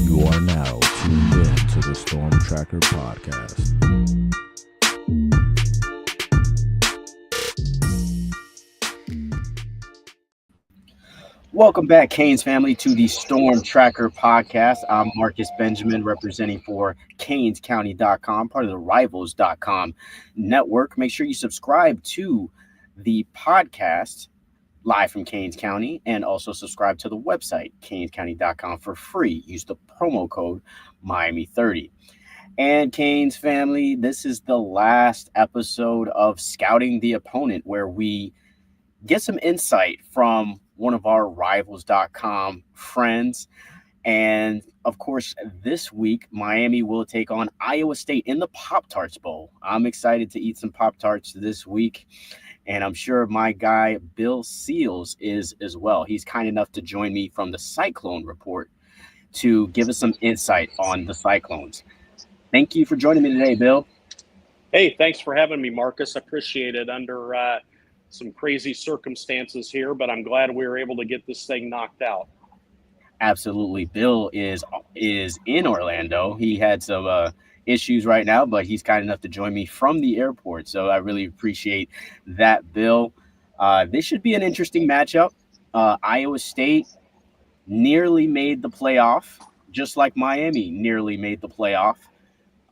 You are now tuned in to the Storm Tracker podcast. Welcome back, Canes family, to the Storm Tracker podcast. I'm Marcus Benjamin, representing for CanesCounty.com, part of the Rivals.com network. Make sure you subscribe to the podcast live from Canes County, and also subscribe to the website, CanesCounty.com, for free. Use the promo code Miami30. And Canes family, this is the last episode of Scouting the Opponent, where we get some insight from one of our Rivals.com friends. And of course, this week, Miami will take on Iowa State in the Pop-Tarts Bowl. I'm excited to eat some Pop-Tarts this week, and I'm sure my guy Bill Seals is as well. He's kind enough to join me from the Cyclone Report to give us some insight on the Cyclones. Thank you for joining me today, Bill. Hey, thanks for having me, Marcus. I appreciate it under some crazy circumstances here, but I'm glad we were able to get this thing knocked out. Absolutely. Bill is in Orlando. He had some issues right now, but he's kind enough to join me from the airport. So I really appreciate that, Bill. This should be an interesting matchup. Iowa State nearly made the playoff, just like Miami nearly made the playoff.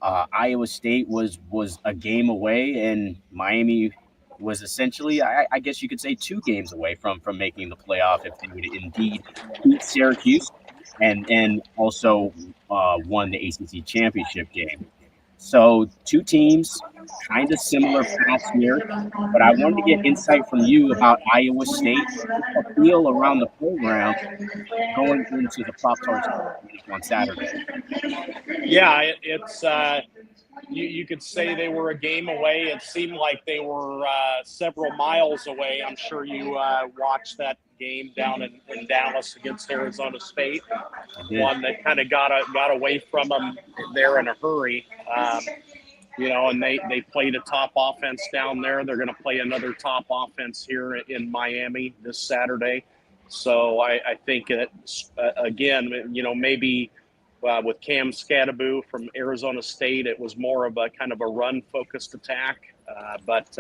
Iowa State was a game away, and Miami was essentially, I guess you could say, 2 games away from making the playoff if they would indeed beat Syracuse and also won the ACC championship game. So 2 teams, kind of similar paths here, but I wanted to get insight from you about Iowa State, a feel around the program going into the Pop-Tarts on Saturday. Yeah, it's you could say they were a game away. It seemed like they were several miles away. I'm sure you watched that game down in Dallas against Arizona State. One that kind of got away from them there in a hurry. And they played a top offense down there. They're going to play another top offense here in Miami this Saturday. So I think that, again, maybe with Cam Scadaboo from Arizona State, it was more of a kind of a run-focused attack, but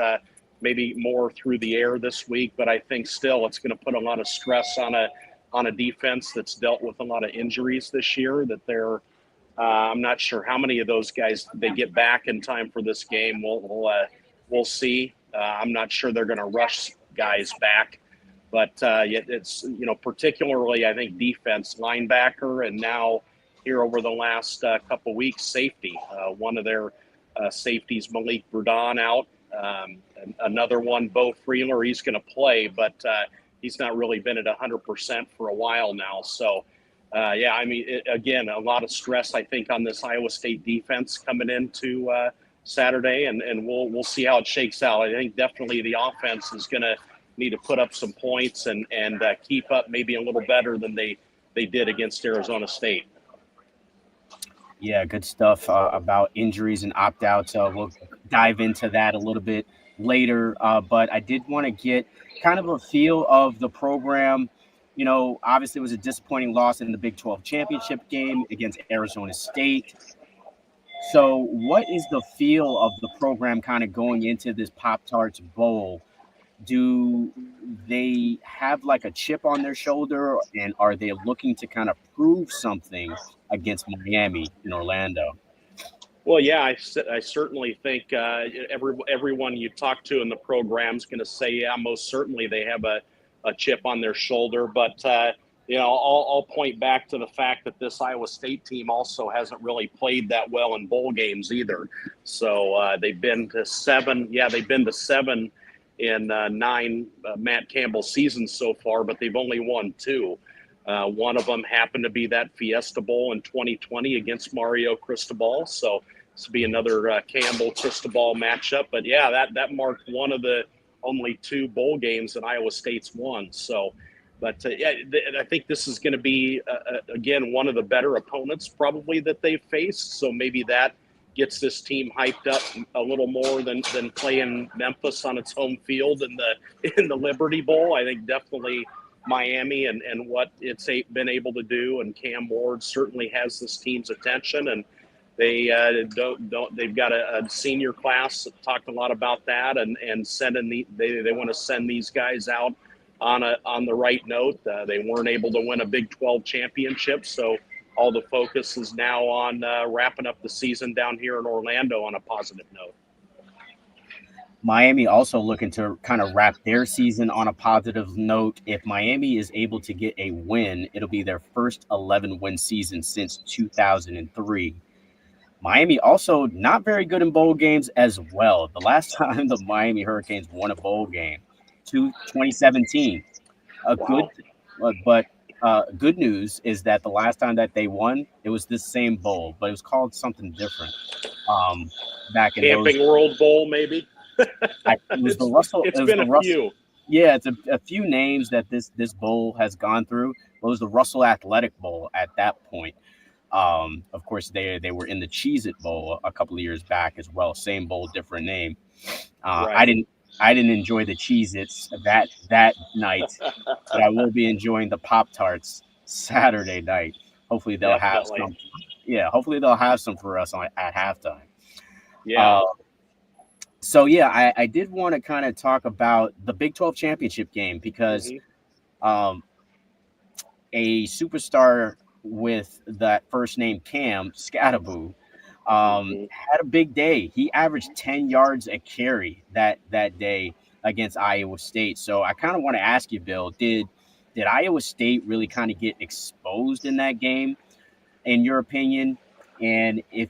maybe more through the air this week. But I think still it's going to put a lot of stress on a defense that's dealt with a lot of injuries this year. That they're I'm not sure how many of those guys they get back in time for this game. We'll see. I'm not sure they're going to rush guys back, but it's particularly I think defense, linebacker, and now here over the last couple weeks, safety. One of their safeties, Malik Verdon, out. Another one, Bo Freeler, he's going to play, but he's not really been at 100% for a while now. So, again, a lot of stress, I think, on this Iowa State defense coming into Saturday, and we'll see how it shakes out. I think definitely the offense is going to need to put up some points and keep up maybe a little better than they did against Arizona State. Yeah, good stuff about injuries and opt-outs. We'll dive into that a little bit later, but I did want to get kind of a feel of the program. Obviously it was a disappointing loss in the Big 12 championship game against Arizona State. So what is the feel of the program kind of going into this Pop-Tarts Bowl? Do they have like a chip on their shoulder, and are they looking to kind of prove something against Miami in Orlando? Well, yeah, I certainly think everyone you talk to in the program is going to say, yeah, most certainly they have a chip on their shoulder. But, I'll point back to the fact that this Iowa State team also hasn't really played that well in bowl games either. So they've been to 7. Yeah, they've been to 7 in 9 Matt Campbell seasons so far, but they've only won 2. One of them happened to be that Fiesta Bowl in 2020 against Mario Cristobal. So this will be another Campbell Cristobal matchup. But yeah, that marked one of the only 2 bowl games that Iowa State's won. So, but I think this is going to be again one of the better opponents probably that they've faced. So maybe that gets this team hyped up a little more than playing Memphis on its home field in the Liberty Bowl. I think definitely Miami and what it's been able to do. And Cam Ward certainly has this team's attention, and they they've got a senior class that talked a lot about that, and sending they want to send these guys out on the right note. They weren't able to win a Big 12 championship, so all the focus is now on wrapping up the season down here in Orlando on a positive note. Miami also looking to kind of wrap their season on a positive note. If Miami is able to get a win, it'll be their first 11-win season since 2003. Miami also not very good in bowl games as well. The last time the Miami Hurricanes won a bowl game, 2017. Wow. Good news is that the last time that they won, it was this same bowl, but it was called something different. Back in Camping World Bowl, maybe. It was the Russell. It's been a few. Yeah, it's a few names that this bowl has gone through. It was the Russell Athletic Bowl at that point. Of course, they were in the Cheez-It Bowl a couple of years back as well. Same bowl, different name. Right. I didn't enjoy the Cheez-Its that night, but I will be enjoying the Pop-Tarts Saturday night. Hopefully they'll have some. Yeah, hopefully they'll have some for us at halftime. Yeah. So yeah, I did want to kind of talk about the Big 12 championship game because a superstar with that first name Cam Scattaboo had a big day. He averaged 10 yards a carry that day against Iowa State. So I kind of want to ask you, Bill, did Iowa State really kind of get exposed in that game, in your opinion? And if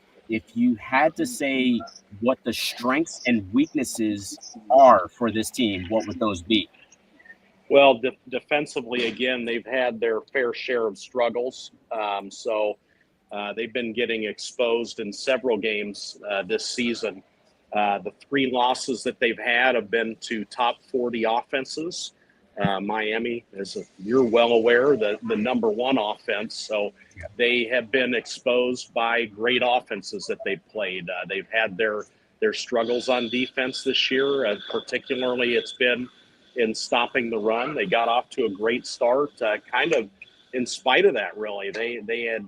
you had to say what the strengths and weaknesses are for this team, what would those be? Well, defensively, again, they've had their fair share of struggles. They've been getting exposed in several games this season. The 3 losses that they've had have been to top 40 offenses. Miami, as you're well aware, the number 1 offense. So they have been exposed by great offenses that they've played. They've had their struggles on defense this year. Particularly, it's been in stopping the run. They got off to a great start, kind of in spite of that, really. They had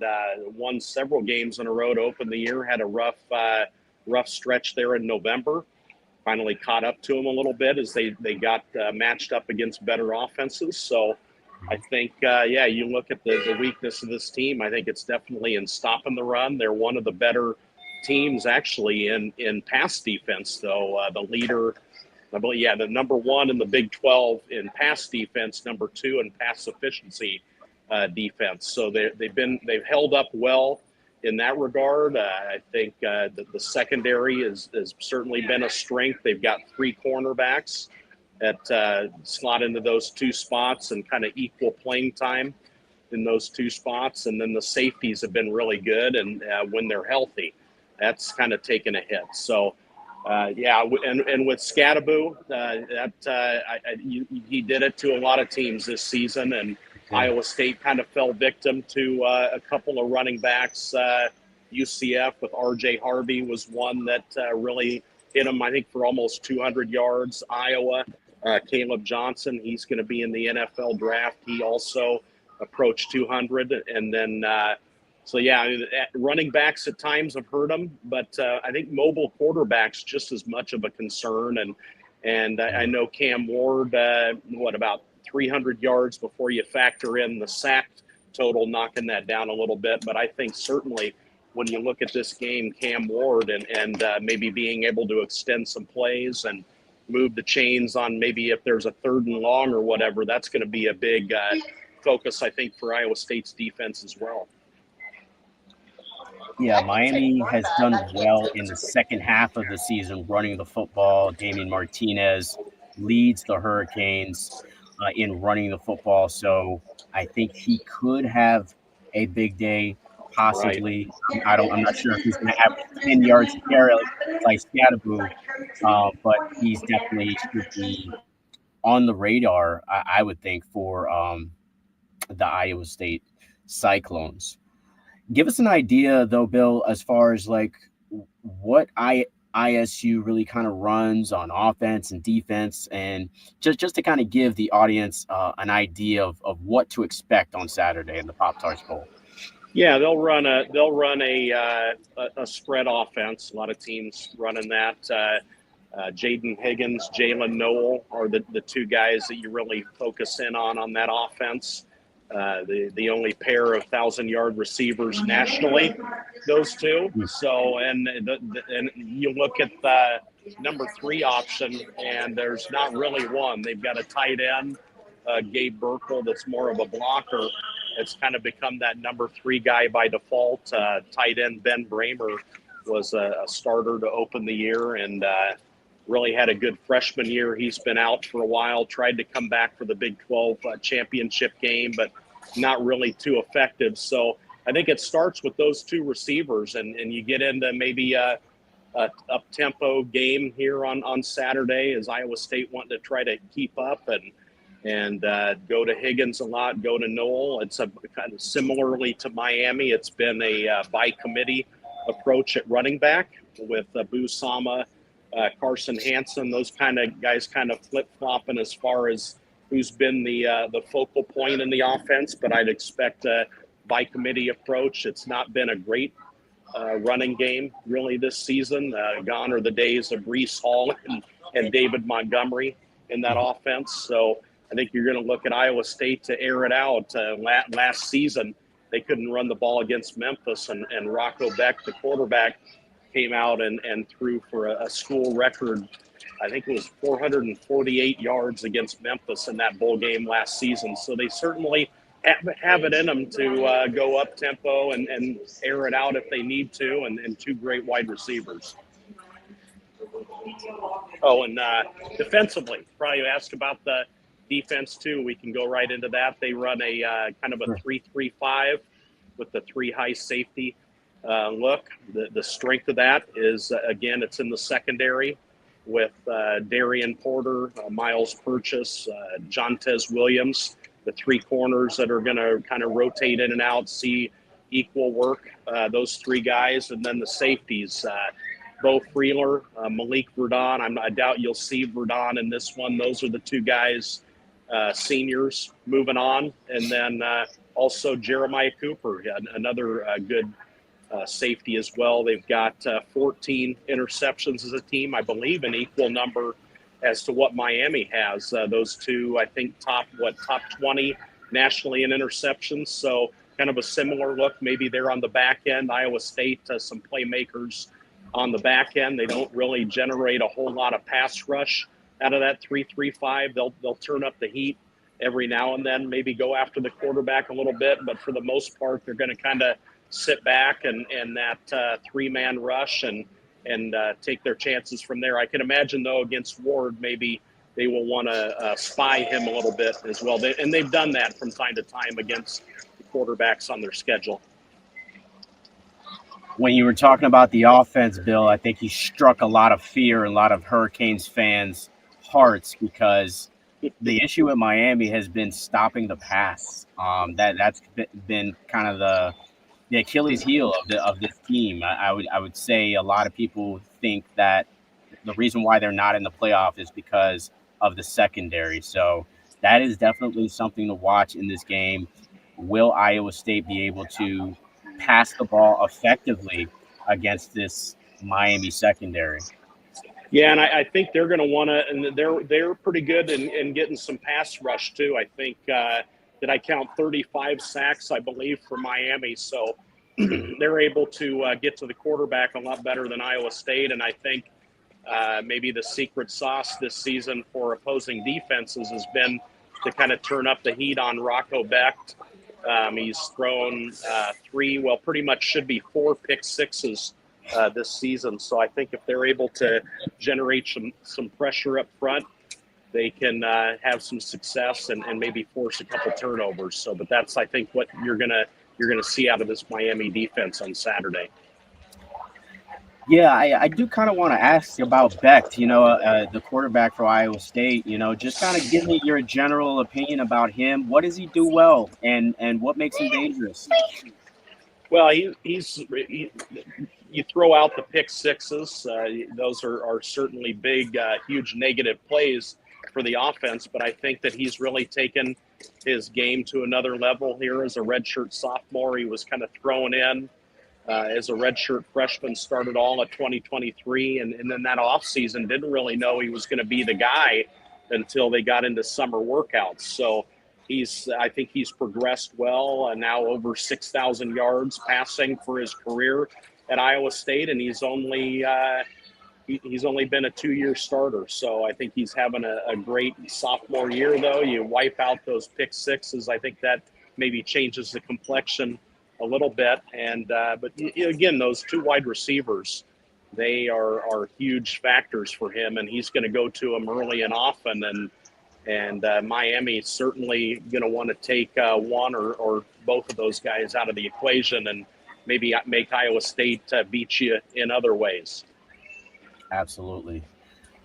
won several games in a row to open the year, had a rough stretch there in November. Finally caught up to them a little bit as they got matched up against better offenses. So I think, you look at the weakness of this team, I think it's definitely in stopping the run. They're one of the better teams, actually, in pass defense, though. The leader, the number 1 in the Big 12 in pass defense, number 2 in pass efficiency defense. So they've held up well in that regard. I think that the secondary has certainly been a strength. They've got 3 cornerbacks that slot into those 2 spots and kind of equal playing time in those 2 spots. And then the safeties have been really good, and when they're healthy, that's kind of taken a hit. So, and with Scattaboo, he did it to a lot of teams this season, and Iowa State kind of fell victim to a couple of running backs. UCF with R.J. Harvey was one that really hit him, I think, for almost 200 yards. Iowa, Caleb Johnson, he's going to be in the NFL draft. He also approached 200. And then, running backs at times have hurt them, but I think mobile quarterbacks just as much of a concern. And I know Cam Ward, about 300 yards before you factor in the sack total, knocking that down a little bit. But I think certainly when you look at this game, Cam Ward and maybe being able to extend some plays and move the chains on maybe if there's a 3rd and long or whatever, that's going to be a big focus, I think, for Iowa State's defense as well. Yeah, Miami has done well in the second half of the season running the football. Damian Martinez leads the Hurricanes in running the football. So I think he could have a big day, possibly. Right. I'm not sure if he's going to have 10 yards to carry like Scattaboo, but he's definitely should be on the radar, I would think, for the Iowa State Cyclones. Give us an idea, though, Bill, as far as like what ISU really kind of runs on offense and defense, and just to kind of give the audience an idea of what to expect on Saturday in the Pop-Tarts Bowl. Yeah, they'll run a spread offense. A lot of teams running that. Jaden Higgins, Jalen Noel are the two guys that you really focus in on that offense. The only pair of 1,000-yard receivers nationally, those two. So, and you look at the number 3 option, and there's not really one. They've got a tight end, Gabe Burkle, that's more of a blocker. It's kind of become that number 3 guy by default. Tight end Ben Bramer was a starter to open the year, and really had a good freshman year. He's been out for a while, tried to come back for the Big 12 championship game, but not really too effective. So I think it starts with those 2 receivers, and you get into maybe a up-tempo game here on Saturday, as Iowa State wanting to try to keep up and go to Higgins a lot, go to Noel. It's a kind of similarly to Miami. It's been a by committee approach at running back with Boo Sama, Carson Hansen, those kind of guys kind of flip-flopping as far as who's been the focal point in the offense. But I'd expect a by committee approach. It's not been a great running game really this season. Gone are the days of Breece Hall and David Montgomery in that offense. So I think you're going to look at Iowa State to air it out. Last season, they couldn't run the ball against Memphis, and Rocco Beck, the quarterback, came out and threw for a school record. I think it was 448 yards against Memphis in that bowl game last season. So they certainly have it in them to go up tempo and air it out if they need to, and 2 great wide receivers. Oh, and defensively, probably ask about the defense too. We can go right into that. They run a kind of a 3-3-5 with the 3 high safety look. The strength of that is, again, it's in the secondary with Darian Porter, Miles Purchase, Jontez Williams, the 3 corners that are going to kind of rotate in and out, see equal work, those 3 guys. And then the safeties, Bo Freeler, Malik Verdon. I doubt you'll see Verdon in this one. Those are the 2 guys, seniors, moving on. And then also Jeremiah Cooper, another good safety as well. They've got 14 interceptions as a team, I believe an equal number as to what Miami has. Those 2, I think, top 20 nationally in interceptions. So kind of a similar look. Maybe they're on the back end. Iowa State, some playmakers on the back end. They don't really generate a whole lot of pass rush out of that 3-3-5. They'll turn up the heat every now and then, maybe go after the quarterback a little bit, but for the most part, they're going to kind of sit back and that 3-man rush and take their chances from there. I can imagine, though, against Ward, maybe they will want to spy him a little bit as well. And they've done that from time to time against the quarterbacks on their schedule. When you were talking about the offense, Bill, I think you struck a lot of fear in a lot of Hurricanes fans' hearts, because the issue at Miami has been stopping the pass. That's been kind of the Achilles heel of this team. I would say a lot of people think that the reason why they're not in the playoff is because of the secondary. So that is definitely something to watch in this game. Will Iowa State be able to pass the ball effectively against this Miami secondary? Yeah, and I think they're going to want to, and they're pretty good in getting some pass rush too. I think did I count 35 sacks, I believe, for Miami? So they're able to get to the quarterback a lot better than Iowa State. And I think maybe the secret sauce this season for opposing defenses has been to kind of turn up the heat on Rocco Beck. He's thrown pretty much should be 4 pick sixes this season. So I think if they're able to generate some pressure up front, they can have some success and maybe force a couple turnovers. So, but that's, I think, what you're gonna see out of this Miami defense on Saturday. Yeah, I do kind of want to ask about Beck, the quarterback for Iowa State. Just kind of give me your general opinion about him. What does he do well, and what makes him dangerous? Well, you throw out the pick sixes. Those are certainly big, huge negative plays for the offense. But I think that he's really taken his game to another level here as a redshirt sophomore. He was kind of thrown in as a redshirt freshman, started all at 2023. And then that offseason didn't really know he was going to be the guy until they got into summer workouts. So I think he's progressed well, now over 6,000 yards passing for his career at Iowa State, and he's only been a 2-year starter. So I think he's having a great sophomore year, though. You wipe out those pick sixes, I think that maybe changes the complexion a little bit. And but again, those two wide receivers, they are huge factors for him, and he's going to go to them early and often. And Miami's certainly going to want to take one or both of those guys out of the equation and maybe make Iowa State beat you in other ways. Absolutely.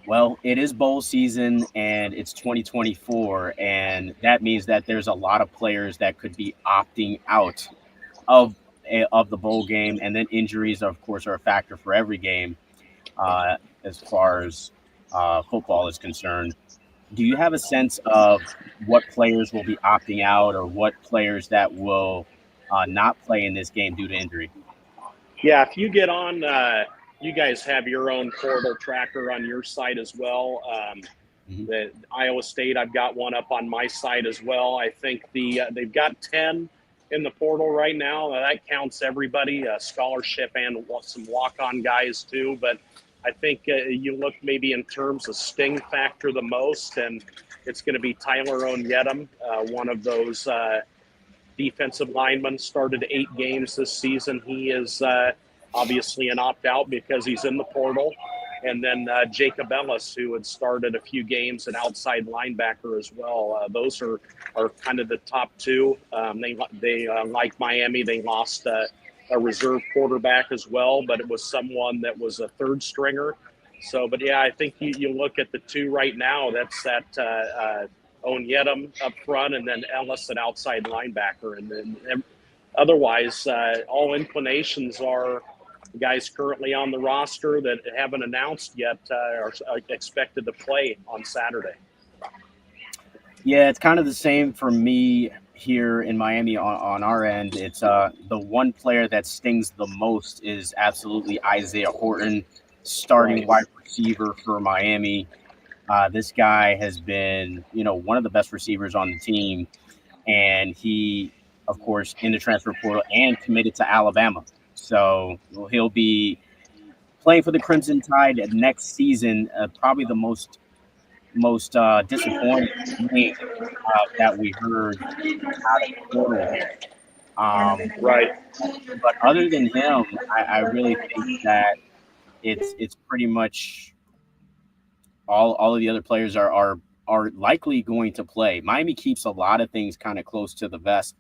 Well, it is bowl season and it's 2024, and that means that there's a lot of players that could be opting out of the bowl game, and then injuries, of course, are a factor for every game as far as football is concerned. Do you have a sense of what players will be opting out, or what players that will not play in this game due to injury? Yeah, if you get on, you guys have your own portal tracker on your site as well. The Iowa State, I've got one up on my site as well. I think they've got 10 in the portal right now. That counts everybody, scholarship and some walk-on guys too. But I think you look maybe in terms of sting factor the most, and it's going to be Tyler Onyedem, one of those defensive linemen, started 8 games this season. He is obviously an opt-out because he's in the portal. And then Jacob Ellis, who had started a few games, an outside linebacker as well. Those are kind of the top two. They like Miami, they lost a reserve quarterback as well, but it was someone that was a third stringer. So, but yeah, I think you look at the two right now, that's that Onyedem up front, and then Ellis, an outside linebacker. And then otherwise, all inclinations are guys currently on the roster that haven't announced yet are expected to play on Saturday. Yeah, it's kind of the same for me here in Miami on our end. It's the one player that stings the most is absolutely Isaiah Horton, starting wide receiver for Miami. This guy has been, one of the best receivers on the team, and he, of course, in the transfer portal and committed to Alabama. So he'll be playing for the Crimson Tide next season. Probably the most disappointing thing that we heard out of the portal. Right. But other than him, I really think that it's pretty much all of the other players are likely going to play. Miami keeps a lot of things kind of close to the vest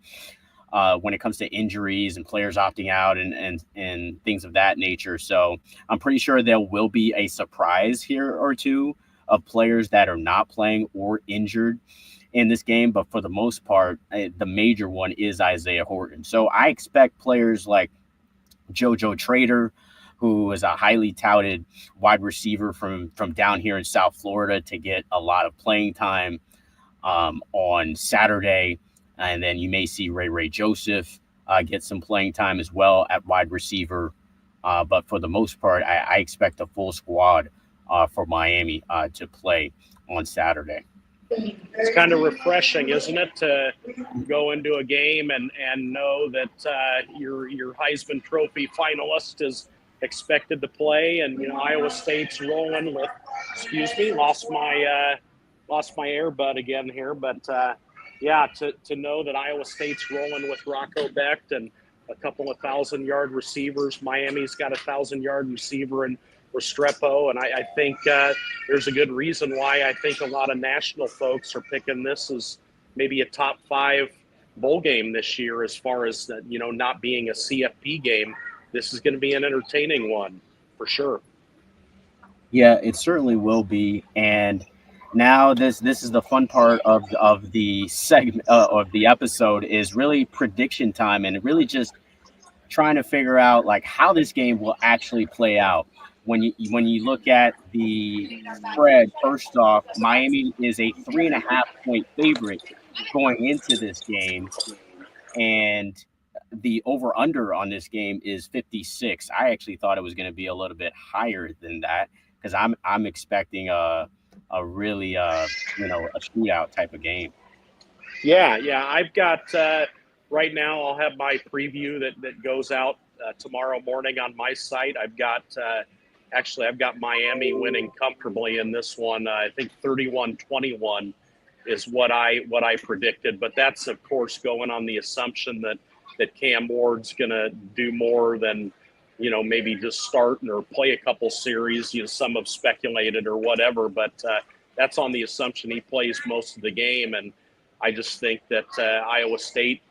when it comes to injuries and players opting out and things of that nature. So I'm pretty sure there will be a surprise here or two of players that are not playing or injured in this game. But for the most part, the major one is Isaiah Horton. So I expect players like JoJo Trader, who is a highly touted wide receiver from down here in South Florida, to get a lot of playing time on Saturday. And then you may see Ray Joseph get some playing time as well at wide receiver. But for the most part, I expect a full squad for Miami to play on Saturday. It's kind of refreshing, isn't it, to go into a game and know that your Heisman Trophy finalist is expected to play, and Iowa State's rolling with. Lost my earbud again here, but yeah, to know that Iowa State's rolling with Rocco Becht and a couple of 1,000-yard receivers. Miami's got a 1,000-yard receiver in Restrepo, and I think there's a good reason why I think a lot of national folks are picking this as maybe a top 5 bowl game this year, as far as not being a CFP game. This is going to be an entertaining one for sure. Yeah, it certainly will be. And now this is the fun part of the segment of the episode, is really prediction time, and really just trying to figure out like how this game will actually play out. When you look at the spread, first off, Miami is a 3.5 point favorite going into this game, and the over under on this game is 56. I actually thought it was going to be a little bit higher than that because I'm expecting a really a shootout type of game. Yeah. I've got right now. I'll have my preview that goes out tomorrow morning on my site. I've got Miami winning comfortably in this one. I think 31-21 is what I predicted, but that's of course going on the assumption that Cam Ward's going to do more than maybe just start or play a couple series. Some have speculated or whatever, but that's on the assumption he plays most of the game. And I just think that Iowa State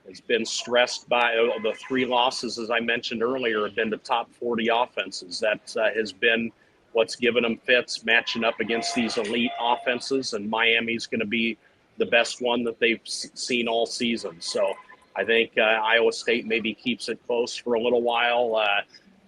has been stressed by the three losses, as I mentioned earlier, have been the top 40 offenses. That has been what's given them fits, matching up against these elite offenses, and Miami's going to be the best one that they've seen all season. So I think Iowa State maybe keeps it close for a little while.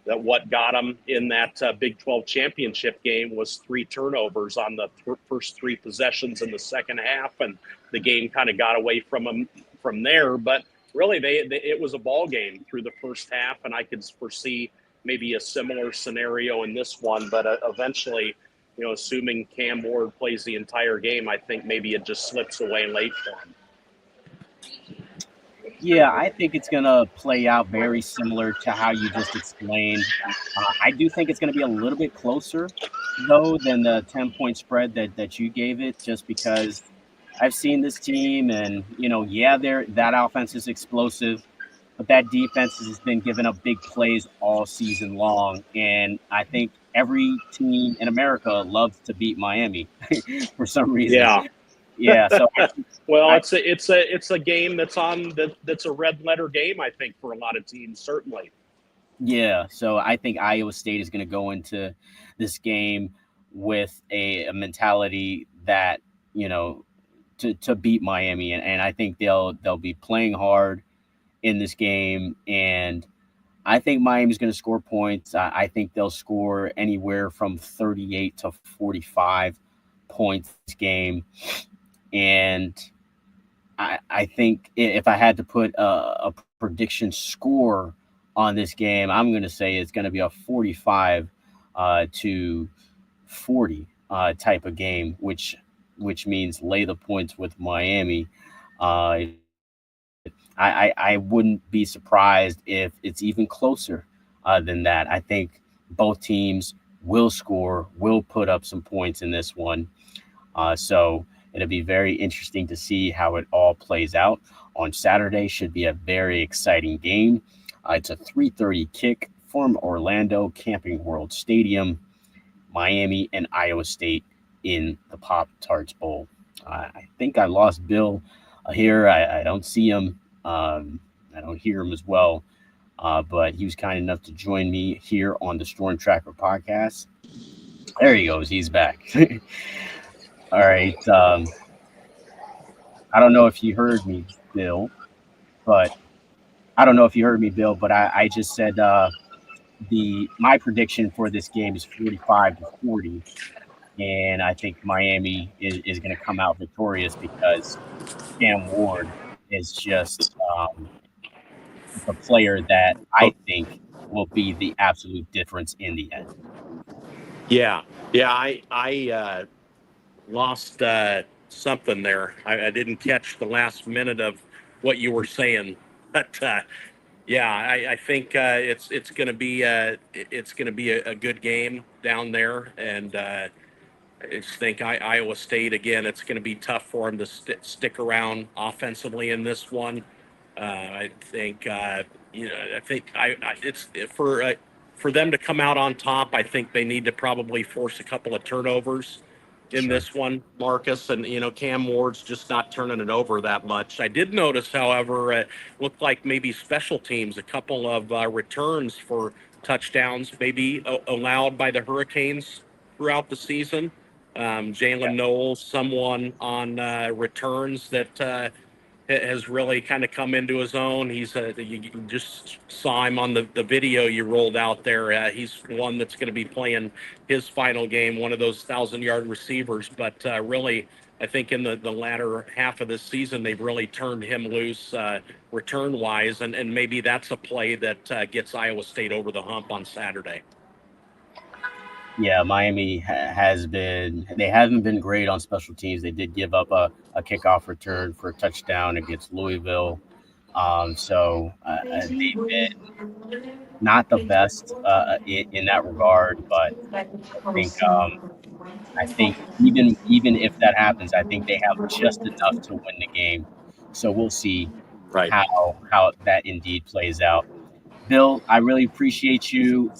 That what got them in that Big 12 championship game was 3 turnovers on the first 3 possessions in the second half, and the game kind of got away from them from there. But really, it was a ball game through the first half, and I could foresee maybe a similar scenario in this one. But eventually, assuming Cam Ward plays the entire game, I think maybe it just slips away late for him. Yeah, I think it's going to play out very similar to how you just explained. I do think it's going to be a little bit closer, though, than the 10-point spread that you gave it, just because I've seen this team and, that offense is explosive, but that defense has been giving up big plays all season long. And I think every team in America loves to beat Miami for some reason. Yeah. Yeah, so well, it's a game that's a red letter game, I think, for a lot of teams, certainly. Yeah, so I think Iowa State is going to go into this game with a mentality that to beat Miami, and I think they'll be playing hard in this game, and I think Miami's going to score points. I think they'll score anywhere from 38 to 45 points this game. And I think if I had to put a prediction score on this game, I'm going to say it's going to be a 45 to 40 type of game, which means lay the points with Miami. I wouldn't be surprised if it's even closer than that. I think both teams will score, will put up some points in this one. So it'll be very interesting to see how it all plays out. On Saturday should be a very exciting game. It's a 3:30 kick from Orlando Camping World Stadium. Miami and Iowa State in the Pop-Tarts Bowl. I think I lost Bill here. I don't see him. I don't hear him as well. But he was kind enough to join me here on the Storm Tracker podcast. There he goes. He's back. All right. I don't know if you heard me, Bill, but I just said my prediction for this game is 45 to 40, and I think Miami is going to come out victorious because Cam Ward is just the player that I think will be the absolute difference in the end. Yeah. I lost something there. I didn't catch the last minute of what you were saying, but I think it's going to be a good game down there, and I just think Iowa State again. It's going to be tough for them to stick around offensively in this one. I think it's for them to come out on top. I think they need to probably force a couple of turnovers in this one, Marcus, and Cam Ward's just not turning it over that much. I did notice, however, it looked like maybe special teams, a couple of returns for touchdowns, maybe allowed by the Hurricanes throughout the season. Jalen Knowles, someone on returns that has really kind of come into his own. You just saw him on the video you rolled out there. He's one that's going to be playing his final game, one of those 1,000-yard receivers. But really, I think in the latter half of this season, they've really turned him loose return-wise, and maybe that's a play that gets Iowa State over the hump on Saturday. Yeah, Miami they haven't been great on special teams. They did give up a kickoff return for a touchdown against Louisville. So they've been not the best in that regard, but I think even if that happens, I think they have just enough to win the game. So we'll see Right. how that indeed plays out. Bill, I really appreciate you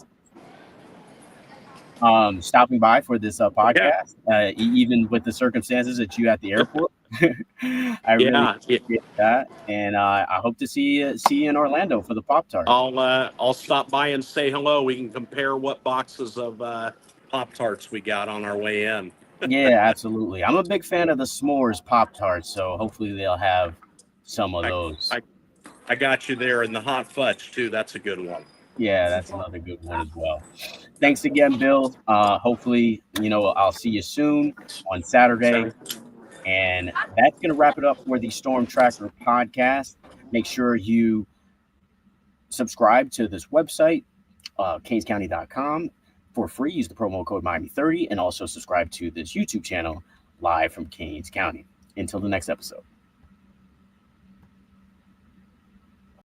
stopping by for this podcast, even with the circumstances that you at the airport. I really appreciate that, and I hope to see you in Orlando for the Pop-Tarts. I'll stop by and say hello. We can compare what boxes of Pop-Tarts we got on our way in. Yeah, absolutely. I'm a big fan of the s'mores Pop-Tarts, so hopefully they'll have some of those. I got you there, and the hot fudge too. That's a good one. Yeah, that's another good one as well. Thanks again, Bill. Hopefully, I'll see you soon on Saturday. And that's going to wrap it up for the Storm Tracker podcast. Make sure you subscribe to this website, canescounty.com, for free. Use the promo code Miami30, and also subscribe to this YouTube channel live from Canes County. Until the next episode.